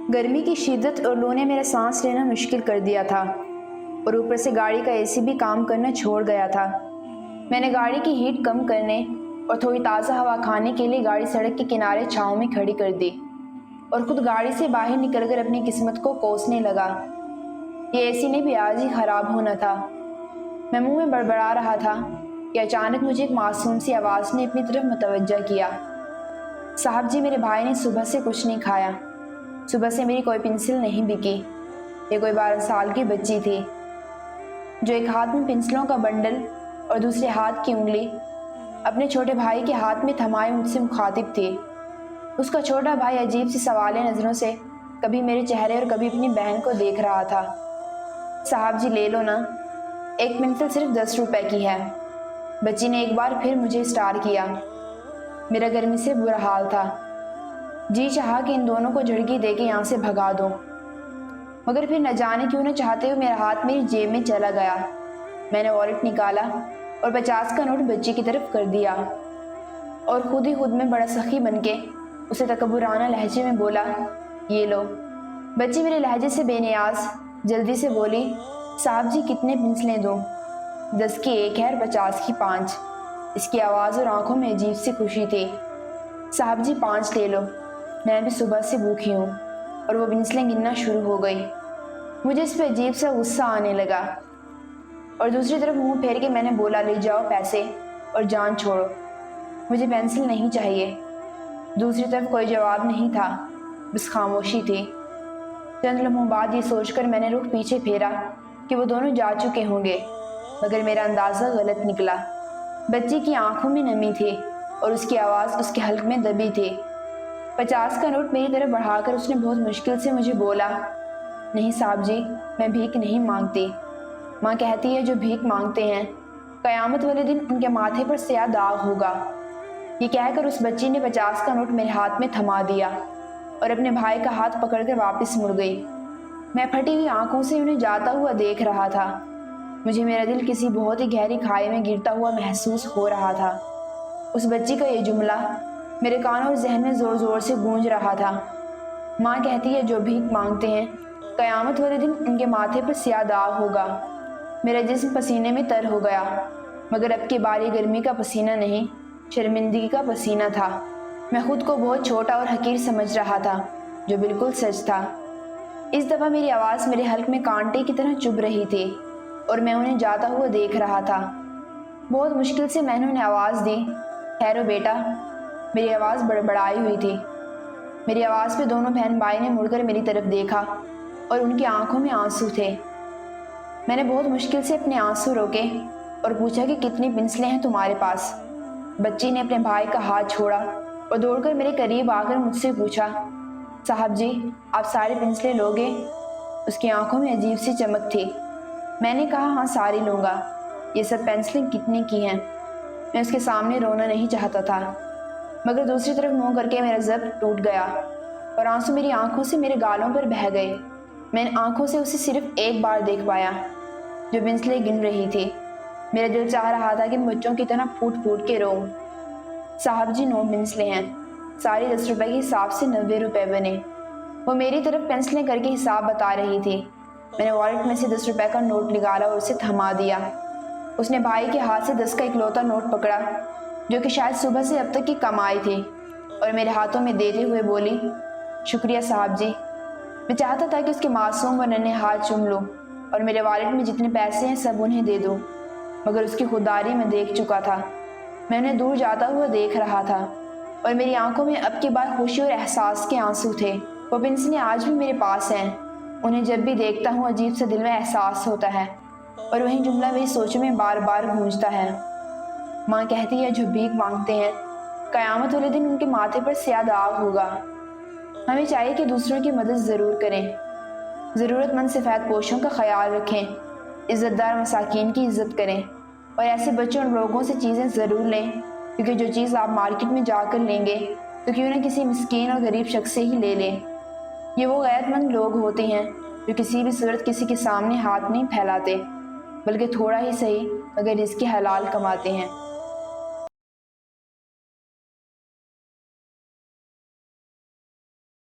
गर्मी की शिद्दत और लू ने मेरा सांस लेना मुश्किल कर दिया था और ऊपर से गाड़ी का एसी भी काम करना छोड़ गया था। मैंने गाड़ी की हीट कम करने और थोड़ी ताज़ा हवा खाने के लिए गाड़ी सड़क के किनारे छाँव में खड़ी कर दी और खुद गाड़ी से बाहर निकलकर अपनी किस्मत को कोसने लगा। ये एसी ने भी आज ही ख़राब होना था। मैं मुंह में बड़बड़ा रहा था कि अचानक मुझे एक मासूम सी आवाज़ ने अपनी तरफ मुतवज्जा किया। साहब जी, मेरे भाई ने सुबह से कुछ नहीं खाया। सुबह से मेरी कोई पेंसिल नहीं बिकी। ये कोई 12 साल की बच्ची थी जो एक हाथ में पेंसिलों का बंडल और दूसरे हाथ की उंगली अपने छोटे भाई के हाथ में थमाए मुझसे मुखातिब थी। उसका छोटा भाई अजीब सी सवाले नज़रों से कभी मेरे चेहरे और कभी अपनी बहन को देख रहा था। साहब जी ले लो ना, एक पेंसिल सिर्फ 10 रुपए की है। बच्ची ने एक बार फिर मुझे स्टार किया। मेरा गर्मी से बुरा हाल था। जी चाहा कि इन दोनों को झड़की दे के यहाँ से भगा दूँ, मगर फिर न जाने क्यों न चाहते हुए मेरा हाथ मेरी जेब में चला गया। मैंने वॉलेट निकाला और 50 का नोट बच्ची की तरफ कर दिया और खुद ही खुद में बड़ा सखी बन के उसे तकब्बुराना लहजे में बोला, ये लो। बच्ची मेरे लहजे से बेनियाज जल्दी से बोली, साहब जी कितने पेंसिलें दूँ? 10 की एक है और 50 की 5। इसकी आवाज़ और आंखों में अजीब सी खुशी थी। साहब जी 5 ले लो, मैं भी सुबह से भूखी हूँ। और वो पेंसिलें गिनना शुरू हो गई। मुझे इस पर अजीब सा गुस्सा आने लगा और दूसरी तरफ मुंह फेर के मैंने बोला, ले जाओ पैसे और जान छोड़ो, मुझे पेंसिल नहीं चाहिए। दूसरी तरफ कोई जवाब नहीं था, बस खामोशी थी। चंद लम्हों बाद ये सोचकर मैंने रुख पीछे फेरा कि वो दोनों जा चुके होंगे, मगर मेरा अंदाज़ा गलत निकला। बच्ची की आंखों में नमी थी और उसकी आवाज़ उसके हल्क में दबी थी। 50 का नोट मेरी तरफ बढ़ाकर उसने बहुत मुश्किल से मुझे बोला, नहीं साहब जी, मैं भीख नहीं मांगती। माँ कहती है जो भीख मांगते हैं क़यामत वाले दिन उनके माथे पर स्याह दाग होगा। ये कहकर उस बच्ची ने 50 का नोट मेरे हाथ में थमा दिया और अपने भाई का हाथ पकड़कर वापस मुड़ गई। मैं फटी हुई आंखों से उन्हें जाता हुआ देख रहा था। मुझे मेरा दिल किसी बहुत ही गहरी खाई में गिरता हुआ महसूस हो रहा था। उस बच्ची का ये जुमला मेरे कानों और जहन में ज़ोर ज़ोर से गूंज रहा था। माँ कहती है जो भीख मांगते हैं क़यामत वाले दिन उनके माथे पर स्याह दाग होगा। मेरा जिस्म पसीने में तर हो गया, मगर अब की बारी गर्मी का पसीना नहीं, शर्मिंदगी का पसीना था। मैं खुद को बहुत छोटा और हकीर समझ रहा था, जो बिल्कुल सच था। इस दफ़ा मेरी आवाज़ मेरे हल्क में कांटे की तरह चुभ रही थी और मैं उन्हें जाता हुआ देख रहा था। बहुत मुश्किल से मैंने उन्हें आवाज़ दी, ठहरो बेटा। मेरी आवाज़ बड़बड़ाई हुई थी। मेरी आवाज़ पे दोनों बहन भाई ने मुड़कर मेरी तरफ देखा और उनकी आंखों में आंसू थे। मैंने बहुत मुश्किल से अपने आंसू रोके और पूछा कि कितनी पेंसिलें हैं तुम्हारे पास? बच्ची ने अपने भाई का हाथ छोड़ा और दौड़कर मेरे करीब आकर मुझसे पूछा, साहब जी आप सारी पेंसिलें लोगे? उसकी आंखों में अजीब सी चमक थी। मैंने कहा, हाँ सारी लूँगा। ये सब पेंसिलें कितने की हैं? मैं उसके सामने रोना नहीं चाहता था, मगर दूसरी तरफ मुंह करके मेरा ज़ब्त टूट गया और आंसू मेरी आंखों से मेरे गालों पर बह गए। मैंने आंखों से उसे सिर्फ एक बार देख पाया, जो पेंसिलें गिन रही थी। मेरा दिल चाह रहा था कि मैं बच्चों की तरह फूट फूट के रोऊं। साहब जी 9 पेंसिलें हैं, सारी 10 रुपए के हिसाब से 90 रुपए बने। वो मेरी तरफ पेंसिलें करके हिसाब बता रही थी। मैंने वॉलेट में से 10 रुपए का नोट निकाला और उसे थमा दिया। उसने भाई के हाथ से 10 का इकलौता नोट पकड़ा, जो कि शायद सुबह से अब तक की कमाई थी, और मेरे हाथों में देते हुए बोली, शुक्रिया साहब जी। मैं चाहता था कि उसके मासूम और नन्हे हाथ चूम लूँ और मेरे वॉलेट में जितने पैसे हैं सब उन्हें दे दूँ, मगर उसकी खुददारी में देख चुका था। मैं उन्हें दूर जाता हुआ देख रहा था और मेरी आंखों में अब की बार खुशी और एहसास के आंसू थे। वो पेंसिलें आज भी मेरे पास हैं। उन्हें जब भी देखता हूँ अजीब सा दिल में एहसास होता है और वही जुमला मेरी सोचों में बार बार गूंजता है। माँ कहती है जो भीख मांगते हैं क़यामत वाले दिन उनके माथे पर स्याह दाग होगा। हमें चाहिए कि दूसरों की मदद ज़रूर करें, ज़रूरतमंद सफ़ेद पोशों का ख्याल रखें, इज़्ज़तदार मसाकीन की इज़्ज़त करें और ऐसे बच्चों और लोगों से चीज़ें ज़रूर लें, क्योंकि जो चीज़ आप मार्केट में जाकर लेंगे तो क्यों न किसी मिस्कीन और गरीब शख्स से ही ले लें। ये वो गैरतमंद लोग होते हैं जो किसी भी सूरत किसी के सामने हाथ नहीं फैलाते, बल्कि थोड़ा ही सही मगर रिज़्क़ हलाल कमाते हैं।